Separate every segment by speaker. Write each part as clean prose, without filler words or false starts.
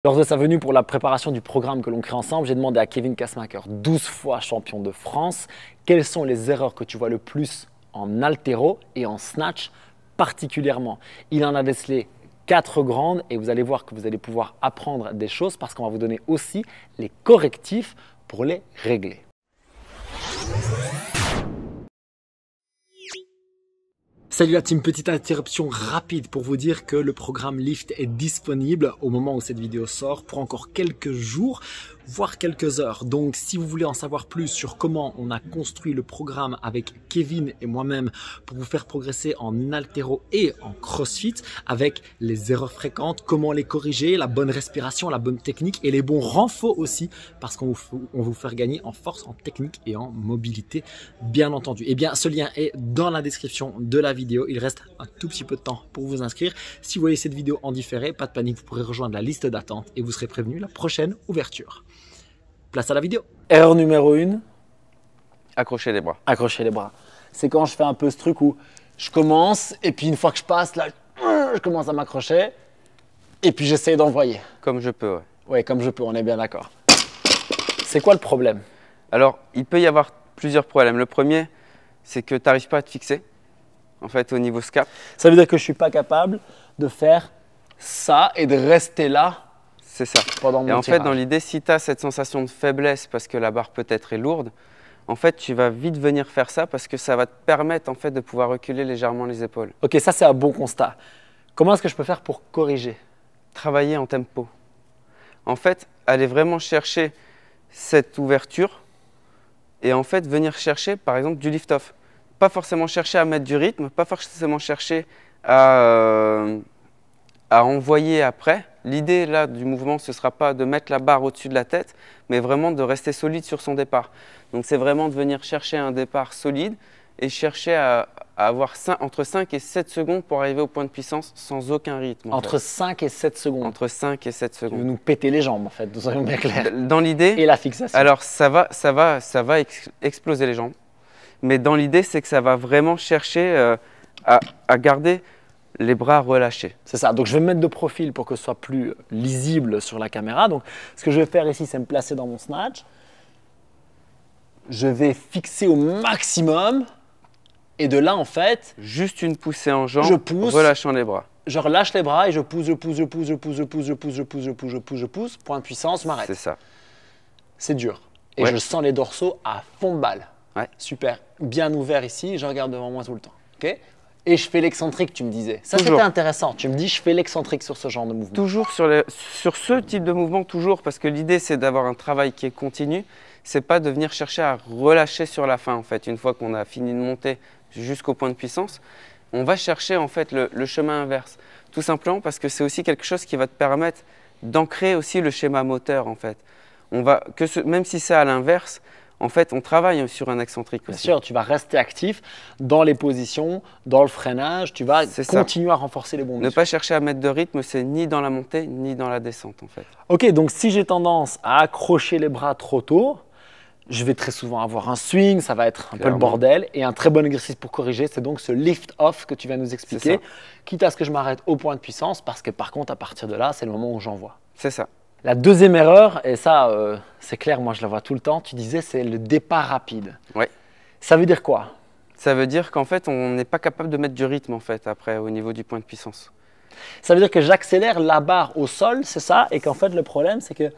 Speaker 1: Lors de sa venue pour la préparation du programme que l'on crée ensemble, j'ai demandé à Kevin Kassemaker, 12 fois champion de France, quelles sont les erreurs que tu vois le plus en haltéro et en snatch particulièrement. Il en a décelé 4 grandes et vous allez voir que vous allez pouvoir apprendre des choses parce qu'on va vous donner aussi les correctifs pour les régler. Salut la team, petite interruption rapide pour vous dire que le programme Lift est disponible au moment où cette vidéo sort pour encore quelques jours, voire quelques heures. Donc si vous voulez en savoir plus sur comment on a construit le programme avec Kevin et moi-même pour vous faire progresser en haltéro et en crossfit avec les erreurs fréquentes, comment les corriger, la bonne respiration, la bonne technique et les bons renforts aussi parce qu'on vous faire gagner en force, en technique et en mobilité bien entendu. Eh bien ce lien est dans la description de la vidéo. Il reste un tout petit peu de temps pour vous inscrire. Si vous voyez cette vidéo en différé, pas de panique, vous pourrez rejoindre la liste d'attente et vous serez prévenu la prochaine ouverture. Place à la vidéo. Erreur numéro 1.
Speaker 2: Accrocher les bras.
Speaker 1: Accrocher les bras. C'est quand je fais un peu ce truc où je commence et puis une fois que je passe, là, je commence à m'accrocher et puis j'essaie d'envoyer.
Speaker 2: Comme je peux, ouais.
Speaker 1: Oui, comme je peux, on est bien d'accord. C'est quoi le problème?
Speaker 2: Alors, il peut y avoir plusieurs problèmes. Le premier, c'est que tu n'arrives pas à te fixer, en fait, au niveau scap.
Speaker 1: Ça veut dire que je ne suis pas capable de faire ça et de rester là.
Speaker 2: C'est ça.
Speaker 1: Pendant mon
Speaker 2: et en
Speaker 1: tirage.
Speaker 2: fait, dans l'idée, si tu as cette sensation de faiblesse parce que la barre peut-être est lourde, en fait, tu vas vite venir faire ça parce que ça va te permettre en fait, de pouvoir reculer légèrement les épaules.
Speaker 1: Ok, ça c'est un bon constat. Comment est-ce que je peux faire pour corriger?
Speaker 2: Travailler en tempo. En fait, aller vraiment chercher cette ouverture et en fait, venir chercher par exemple du lift-off. Pas forcément chercher à mettre du rythme, pas forcément chercher à envoyer après. L'idée là du mouvement, ce ne sera pas de mettre la barre au-dessus de la tête, mais vraiment de rester solide sur son départ. Donc c'est vraiment de venir chercher un départ solide et chercher à avoir entre 5 et 7 secondes pour arriver au point de puissance sans aucun rythme.
Speaker 1: Entre 5 et 7 secondes.
Speaker 2: Entre 5 et 7
Speaker 1: Tu veux
Speaker 2: secondes.
Speaker 1: nous péter les jambes en fait, nous soyons bien clairs.
Speaker 2: Dans l'idée,
Speaker 1: Et la fixation.
Speaker 2: alors ça va exploser les jambes, mais dans l'idée, c'est que ça va vraiment chercher à garder les bras relâchés.
Speaker 1: C'est ça, donc je vais me mettre de profil pour que ce soit plus lisible sur la caméra. Donc ce que je vais faire ici, c'est me placer dans mon snatch. Je vais fixer au maximum et de là en fait,
Speaker 2: Juste une poussée en jambe,
Speaker 1: je pousse,
Speaker 2: relâchant les bras.
Speaker 1: je relâche les bras et je pousse, je pousse, je pousse, je pousse, je pousse, je pousse, je pousse, je pousse, je pousse, je pousse, point de puissance,
Speaker 2: C'est
Speaker 1: m'arrête.
Speaker 2: ça.
Speaker 1: C'est dur. Et
Speaker 2: Ouais.
Speaker 1: je sens les dorsaux à fond de balle.
Speaker 2: Ouais.
Speaker 1: Super, bien ouvert ici, je regarde devant moi tout le temps. Ok. Et je fais l'excentrique, tu me disais. Ça,
Speaker 2: Toujours.
Speaker 1: c'était intéressant. Tu me dis, je fais l'excentrique sur ce genre de mouvement.
Speaker 2: Toujours sur ce type de mouvement, toujours, parce que l'idée, c'est d'avoir un travail qui est continu. C'est pas de venir chercher à relâcher sur la fin, en fait. Une fois qu'on a fini de monter jusqu'au point de puissance, on va chercher, en fait, le chemin inverse. Tout simplement parce que c'est aussi quelque chose qui va te permettre d'ancrer aussi le schéma moteur, en fait. Même si c'est à l'inverse, en fait, on travaille sur un excentrique
Speaker 1: Bien
Speaker 2: aussi.
Speaker 1: sûr, tu vas rester actif dans les positions, dans le freinage. Tu vas
Speaker 2: C'est ça.
Speaker 1: continuer à renforcer les bons
Speaker 2: Ne
Speaker 1: muscles.
Speaker 2: pas chercher à mettre de rythme, c'est ni dans la montée, ni dans la descente, en fait.
Speaker 1: Ok, donc si j'ai tendance à accrocher les bras trop tôt, je vais très souvent avoir un swing, ça va être un peu le
Speaker 2: Clairement.
Speaker 1: bordel. Et un très bon exercice pour corriger, c'est donc ce lift-off que tu viens nous expliquer.
Speaker 2: ça.
Speaker 1: Quitte à ce que je m'arrête au point de puissance, parce que par contre, à partir de là, c'est le moment où j'envoie.
Speaker 2: C'est ça.
Speaker 1: La deuxième erreur, et ça, c'est clair, moi je la vois tout le temps, tu disais, c'est le départ rapide.
Speaker 2: Ouais.
Speaker 1: Ça veut dire quoi?
Speaker 2: Ça veut dire qu'en fait, on n'est pas capable de mettre du rythme, en fait, après, au niveau du point de puissance.
Speaker 1: Ça veut dire que j'accélère la barre au sol, c'est ça, et qu'en fait, le problème, c'est que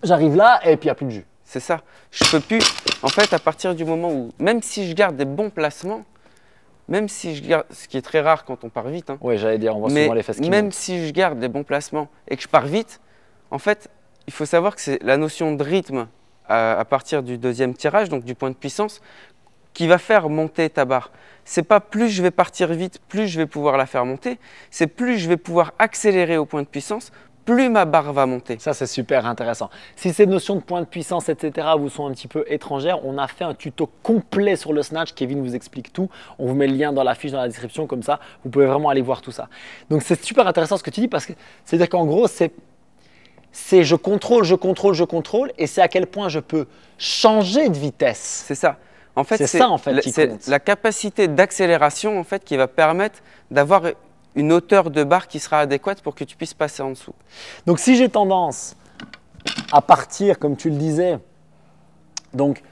Speaker 1: j'arrive là et puis il n'y a plus de jus.
Speaker 2: C'est ça. Je peux plus. En fait, à partir du moment où, même si je garde des bons placements, même si je garde, ce qui est très rare quand on part vite, hein,
Speaker 1: Oui, j'allais dire, on voit
Speaker 2: mais
Speaker 1: souvent les fesses qui
Speaker 2: même
Speaker 1: montent.
Speaker 2: si je garde des bons placements et que je pars vite, en fait, il faut savoir que c'est la notion de rythme à partir du deuxième tirage, donc du point de puissance, qui va faire monter ta barre. C'est pas plus je vais partir vite, plus je vais pouvoir la faire monter, c'est plus je vais pouvoir accélérer au point de puissance, plus ma barre va monter.
Speaker 1: Ça, c'est super intéressant. Si ces notions de point de puissance, etc., vous sont un petit peu étrangères, on a fait un tuto complet sur le snatch. Kevin vous explique tout. On vous met le lien dans la fiche, dans la description, comme ça, vous pouvez vraiment aller voir tout ça. Donc, c'est super intéressant ce que tu dis parce que c'est-à-dire qu'en gros, c'est je contrôle, je contrôle, je contrôle, et c'est à quel point je peux changer de vitesse.
Speaker 2: C'est ça. En fait,
Speaker 1: C'est ça, en fait, qui compte.
Speaker 2: la capacité d'accélération en fait, qui va permettre d'avoir une hauteur de barre qui sera adéquate pour que tu puisses passer en dessous.
Speaker 1: Donc si j'ai tendance à partir, comme tu le disais, donc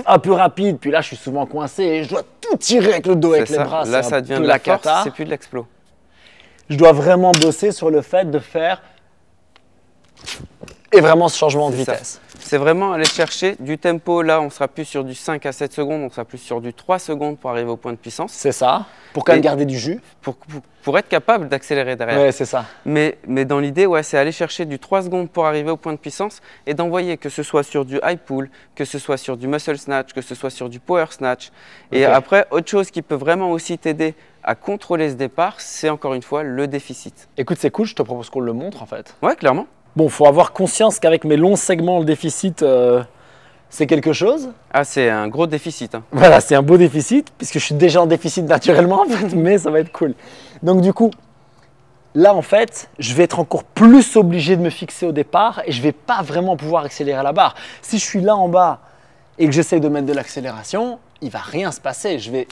Speaker 1: un peu rapide, puis là je suis souvent coincé et je dois tout tirer avec le dos, avec les bras.
Speaker 2: Là, ça devient de la force, c'est plus de l'explo.
Speaker 1: Je dois vraiment bosser sur le fait de faire et vraiment ce changement de vitesse.
Speaker 2: C'est vraiment aller chercher du tempo. Là, on sera plus sur du 5 à 7 secondes, on sera plus sur du 3 secondes pour arriver au point de puissance.
Speaker 1: C'est ça, pour quand même garder du jus.
Speaker 2: Pour être capable d'accélérer derrière.
Speaker 1: Ouais, c'est ça.
Speaker 2: Mais dans l'idée, ouais, c'est aller chercher du 3 secondes pour arriver au point de puissance et d'envoyer, que ce soit sur du high pull, que ce soit sur du muscle snatch, que ce soit sur du power snatch. Et après, autre chose qui peut vraiment aussi t'aider à contrôler ce départ, c'est encore une fois le déficit.
Speaker 1: Écoute, c'est cool, je te propose qu'on le montre en fait.
Speaker 2: Ouais, clairement.
Speaker 1: Bon, il faut avoir conscience qu'avec mes longs segments, le déficit, c'est quelque chose.
Speaker 2: Ah, c'est un gros déficit. Hein.
Speaker 1: Voilà, c'est un beau déficit, puisque je suis déjà en déficit naturellement, en fait, mais ça va être cool. Donc du coup, là en fait, je vais être encore plus obligé de me fixer au départ et je ne vais pas vraiment pouvoir accélérer la barre. Si je suis là en bas et que j'essaie de mettre de l'accélération, il ne va rien se passer. Je vais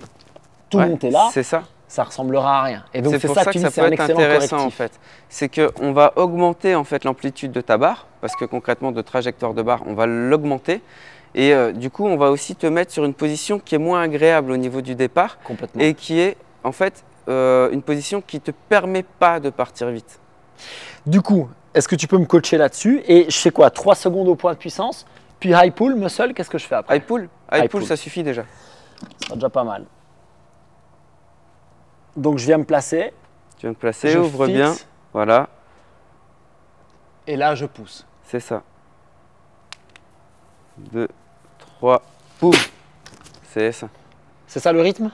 Speaker 1: tout monter là.
Speaker 2: C'est ça.
Speaker 1: Ça ressemblera à rien. Et donc
Speaker 2: c'est pour ça que ça peut être intéressant en fait. C'est qu'on va augmenter en fait l'amplitude de ta barre, parce que concrètement de trajectoire de barre, on va l'augmenter. Et du coup, on va aussi te mettre sur une position qui est moins agréable au niveau du départ.
Speaker 1: Complètement.
Speaker 2: Et qui est en fait une position qui ne te permet pas de partir vite. Du coup,
Speaker 1: est-ce que tu peux me coacher là-dessus? Et je fais quoi? 3 secondes au point de puissance, puis high pull, muscle, qu'est-ce que je fais après?
Speaker 2: High pull, ça suffit déjà.
Speaker 1: Ça sera déjà pas mal. Donc je viens me placer.
Speaker 2: Tu viens te placer, ouvre bien. Voilà.
Speaker 1: Et là, je pousse.
Speaker 2: C'est ça. 2, 3, pouf. C'est ça.
Speaker 1: C'est ça le rythme?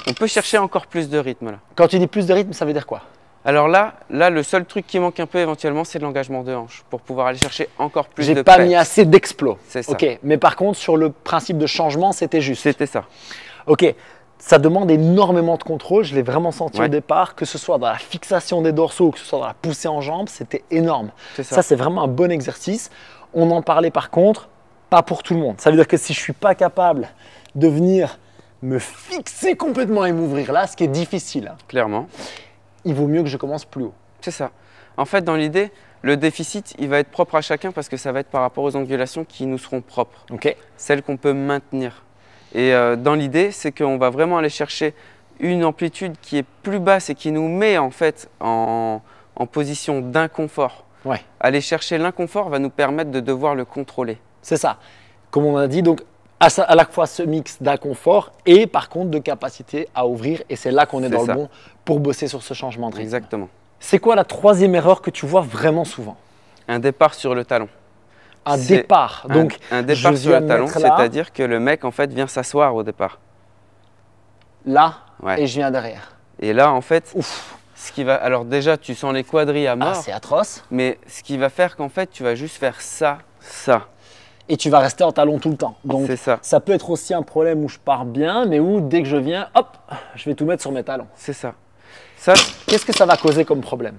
Speaker 2: On peut chercher encore plus de rythme là.
Speaker 1: Quand tu dis plus de rythme, ça veut dire quoi?
Speaker 2: Alors là, le seul truc qui manque un peu éventuellement, c'est de l'engagement de hanche pour pouvoir aller chercher encore plus de
Speaker 1: J'ai pas mis assez d'explos.
Speaker 2: C'est ça.
Speaker 1: Ok, mais par contre, sur le principe de changement, c'était juste.
Speaker 2: C'était ça.
Speaker 1: Ok. Ça demande énormément de contrôle, je l'ai vraiment senti au départ, que ce soit dans la fixation des dorsaux ou que ce soit dans la poussée en jambes, c'était énorme. Ça, c'est vraiment un bon exercice. On en parlait par contre, pas pour tout le monde. Ça veut dire que si je ne suis pas capable de venir me fixer complètement et m'ouvrir là, ce qui est difficile, hein,
Speaker 2: clairement,
Speaker 1: il vaut mieux que je commence plus haut.
Speaker 2: C'est ça. En fait, dans l'idée, le déficit, il va être propre à chacun parce que ça va être par rapport aux angulations qui nous seront propres. Celles qu'on peut maintenir. Et dans l'idée, c'est qu'on va vraiment aller chercher une amplitude qui est plus basse et qui nous met en fait en position d'inconfort. Aller chercher l'inconfort va nous permettre de devoir le contrôler.
Speaker 1: C'est ça. Comme on a dit, donc à la fois ce mix d'inconfort et par contre de capacité à ouvrir. Et c'est là qu'on est dans le bon pour bosser sur ce changement de rythme.
Speaker 2: Exactement.
Speaker 1: C'est quoi la troisième erreur que tu vois vraiment souvent?
Speaker 2: Un départ sur le talon.
Speaker 1: Un départ. Donc,
Speaker 2: un départ sur le talon, c'est-à-dire que le mec en fait vient s'asseoir au départ.
Speaker 1: Là, et je viens derrière.
Speaker 2: Et là, en fait, ce qui va. Alors déjà, tu sens les quadris à mort.
Speaker 1: Ah, c'est atroce.
Speaker 2: Mais ce qui va faire qu'en fait, tu vas juste faire ça, ça.
Speaker 1: Et tu vas rester en talon tout le temps. Donc,
Speaker 2: ça
Speaker 1: peut être aussi un problème où je pars bien, mais où dès que je viens, hop, je vais tout mettre sur mes talons.
Speaker 2: C'est ça.
Speaker 1: Qu'est-ce que ça va causer comme problème?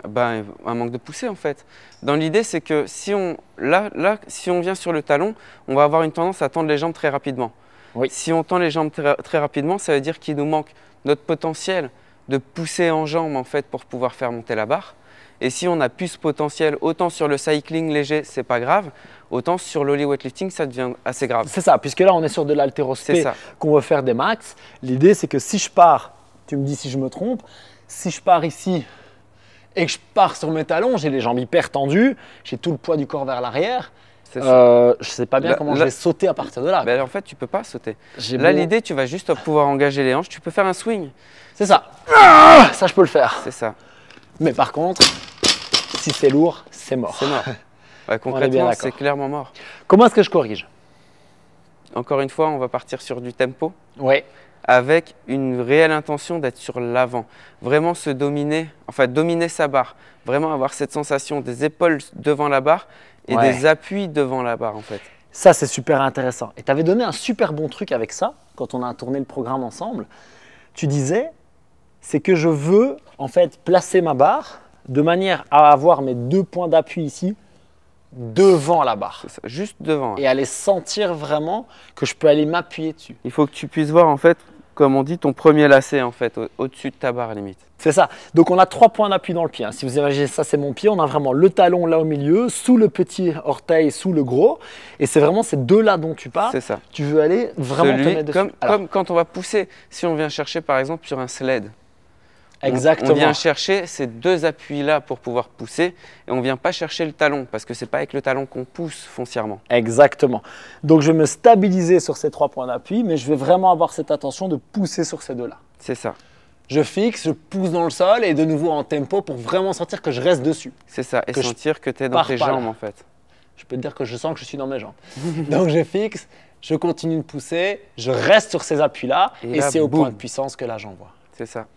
Speaker 2: Ben, un manque de poussée en fait. Dans l'idée, c'est que si on vient sur le talon, on va avoir une tendance à tendre les jambes très rapidement. Si on tend les jambes très rapidement, ça veut dire qu'il nous manque notre potentiel de pousser en jambes en fait pour pouvoir faire monter la barre. Et si on n'a plus ce potentiel, autant sur le cycling léger, c'est pas grave, autant sur l'ollie weightlifting, ça devient assez grave. C'est ça, puisque là, on est sur de l'haltérospé qu'on veut faire des max. L'idée, c'est que si je pars, tu me dis si je me trompe, si je pars ici et que je pars sur mes talons, j'ai les jambes hyper tendues, j'ai tout le poids du corps vers l'arrière. Je ne sais pas bien comment je vais sauter à partir de là. Ben en fait, tu ne peux pas sauter. Là, l'idée, tu vas juste pouvoir engager les hanches. Tu peux faire un swing. C'est ça.
Speaker 1: Ça, je peux le faire.
Speaker 2: C'est ça.
Speaker 1: Mais par contre, si c'est lourd, c'est mort.
Speaker 2: C'est mort. Ouais, concrètement, c'est clairement mort.
Speaker 1: Comment est-ce que je corrige?
Speaker 2: Encore une fois, on va partir sur du tempo.
Speaker 1: Oui.
Speaker 2: Avec une réelle intention d'être sur l'avant. Vraiment se dominer, enfin dominer sa barre. Vraiment avoir cette sensation des épaules devant la barre et des appuis devant la barre en fait.
Speaker 1: Ça, c'est super intéressant. Et tu avais donné un super bon truc avec ça quand on a tourné le programme ensemble. Tu disais, c'est que je veux en fait placer ma barre de manière à avoir mes 2 points d'appui ici devant la barre.
Speaker 2: C'est ça, juste devant.
Speaker 1: Et aller sentir vraiment que je peux aller m'appuyer dessus.
Speaker 2: Il faut que tu puisses voir en fait comme on dit, ton premier lacet en fait, au-dessus de ta barre limite.
Speaker 1: C'est ça. Donc on a 3 points d'appui dans le pied. Si vous imaginez ça, c'est mon pied. On a vraiment le talon là au milieu, sous le petit orteil, sous le gros. Et c'est vraiment ces deux-là dont tu parles.
Speaker 2: C'est ça.
Speaker 1: Tu veux aller vraiment te mettre dessus.
Speaker 2: Comme quand on va pousser, si on vient chercher par exemple sur un sled.
Speaker 1: Exactement.
Speaker 2: On vient chercher ces 2 appuis-là pour pouvoir pousser et on ne vient pas chercher le talon parce que ce n'est pas avec le talon qu'on pousse foncièrement.
Speaker 1: Exactement. Donc je vais me stabiliser sur ces 3 points d'appui, mais je vais vraiment avoir cette attention de pousser sur ces deux-là.
Speaker 2: C'est ça.
Speaker 1: Je fixe, je pousse dans le sol et de nouveau en tempo pour vraiment sentir que je reste dessus.
Speaker 2: C'est ça, et sentir que tu es dans tes jambes en fait.
Speaker 1: Je peux te dire que je sens que je suis dans mes jambes. Donc je fixe, je continue de pousser, je reste sur ces appuis-là et c'est au point de puissance que là j'envoie.
Speaker 2: C'est ça.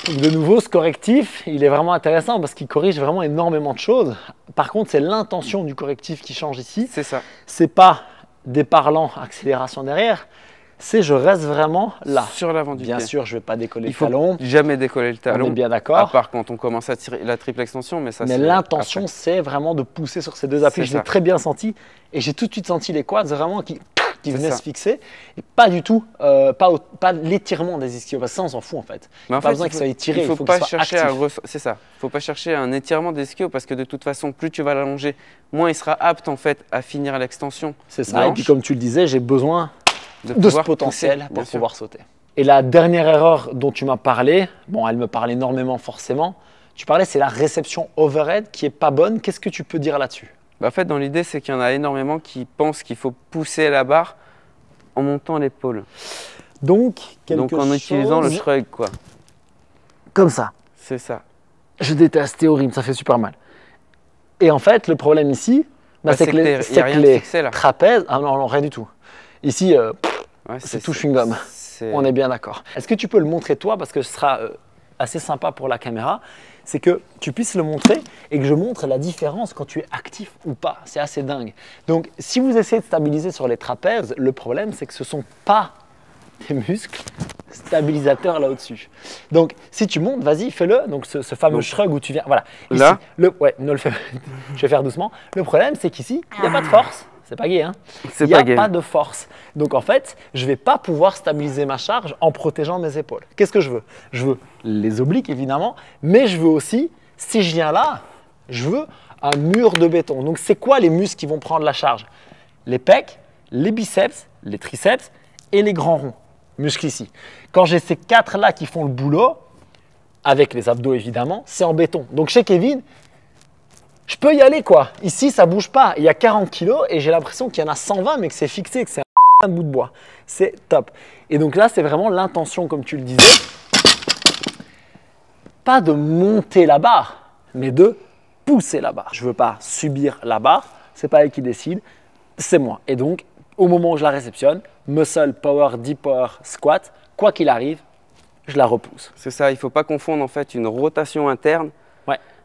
Speaker 1: De nouveau, ce correctif, il est vraiment intéressant parce qu'il corrige vraiment énormément de choses. Par contre, c'est l'intention du correctif qui change ici.
Speaker 2: C'est ça.
Speaker 1: C'est pas des parlants accélération derrière, c'est je reste vraiment là.
Speaker 2: Sur l'avant du pied.
Speaker 1: Bien sûr, je ne vais pas décoller
Speaker 2: le
Speaker 1: talon.
Speaker 2: Il ne faut jamais décoller le talon.
Speaker 1: On est bien d'accord.
Speaker 2: À part quand on commence à tirer la triple extension. Mais
Speaker 1: l'intention, c'est vraiment de pousser sur ces deux appuis. Je l'ai très bien senti et j'ai tout de suite senti les quads vraiment qui venaient se fixer. Et pas du tout, pas l'étirement des ischios. Parce que ça, on s'en fout en fait. Il n'y a pas besoin que ça soit étiré, il faut
Speaker 2: pas
Speaker 1: qu'il soit
Speaker 2: chercher
Speaker 1: actif.
Speaker 2: C'est ça. Il ne faut pas chercher un étirement des ischios parce que de toute façon, plus tu vas l'allonger, moins il sera apte en fait à finir l'extension.
Speaker 1: C'est ça. Et puis comme tu le disais, j'ai besoin de ce potentiel pour pouvoir sauter. Et la dernière erreur dont tu m'as parlé, bon, elle me parle énormément forcément. Tu parlais, c'est la réception overhead qui est pas bonne. Qu'est-ce que tu peux dire là-dessus?
Speaker 2: En fait, dans l'idée, c'est qu'il y en a énormément qui pensent qu'il faut pousser la barre en montant l'épaule.
Speaker 1: Donc
Speaker 2: en utilisant le shrug, quoi.
Speaker 1: Comme ça.
Speaker 2: C'est ça.
Speaker 1: Je déteste, c'est horrible, ça fait super mal. Et en fait, le problème ici, c'est que les trapèzes… Ah non, rien du tout. Ici, c'est tout chewing-gum. On est bien d'accord. Est-ce que tu peux le montrer toi, parce que ce sera assez sympa pour la caméra, c'est que tu puisses le montrer et que je montre la différence quand tu es actif ou pas. C'est assez dingue. Donc, si vous essayez de stabiliser sur les trapèzes, le problème, c'est que ce ne sont pas des muscles stabilisateurs là au-dessus. Donc, si tu montes, vas-y, fais-le. Donc, ce fameux shrug où tu viens… Voilà. Ici,
Speaker 2: là
Speaker 1: ouais, ne le fais je vais faire doucement. Le problème, c'est qu'ici, il n'y a pas de force. C'est pas gay, hein?
Speaker 2: Il
Speaker 1: n'y a pas de force. Donc en fait, je ne vais pas pouvoir stabiliser ma charge en protégeant mes épaules. Qu'est-ce que je veux? Je veux les obliques évidemment, mais je veux aussi, si je viens là, je veux un mur de béton. Donc c'est quoi les muscles qui vont prendre la charge? Les pecs, les biceps, les triceps et les grands ronds. Muscles ici. Quand j'ai ces 4-là qui font le boulot, avec les abdos évidemment, c'est en béton. Donc chez Kevin, je peux y aller quoi. Ici, ça bouge pas. Il y a 40 kilos et j'ai l'impression qu'il y en a 120, mais que c'est fixé, que c'est un bout de bois. C'est top. Et donc là, c'est vraiment l'intention, comme tu le disais, pas de monter la barre, mais de pousser la barre. Je ne veux pas subir la barre. C'est pas elle qui décide, c'est moi. Et donc, au moment où je la réceptionne, muscle power, deep power, squat, quoi qu'il arrive, je la repousse.
Speaker 2: C'est ça. Il ne faut pas confondre en fait une rotation interne.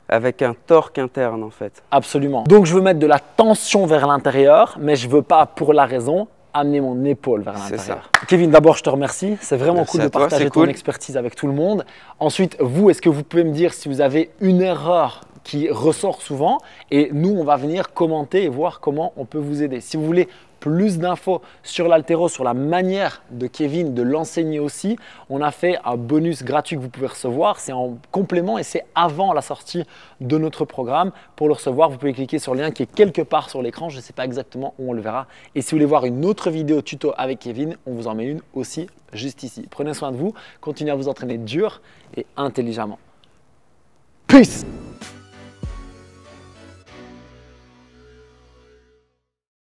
Speaker 2: Avec un torque interne en fait.
Speaker 1: Absolument. Donc je veux mettre de la tension vers l'intérieur, mais je ne veux pas pour la raison amener mon épaule vers l'intérieur. Kevin, d'abord je te remercie. C'est vraiment cool de partager ton expertise avec tout le monde. Ensuite, vous, est-ce que vous pouvez me dire si vous avez une erreur qui ressort souvent? Et nous, on va venir commenter et voir comment on peut vous aider. Si vous voulez plus d'infos sur l'haltéro, sur la manière de Kevin de l'enseigner aussi, on a fait un bonus gratuit que vous pouvez recevoir. C'est en complément et c'est avant la sortie de notre programme. Pour le recevoir, vous pouvez cliquer sur le lien qui est quelque part sur l'écran. Je ne sais pas exactement où on le verra. Et si vous voulez voir une autre vidéo tuto avec Kevin, on vous en met une aussi juste ici. Prenez soin de vous, continuez à vous entraîner dur et intelligemment. Peace!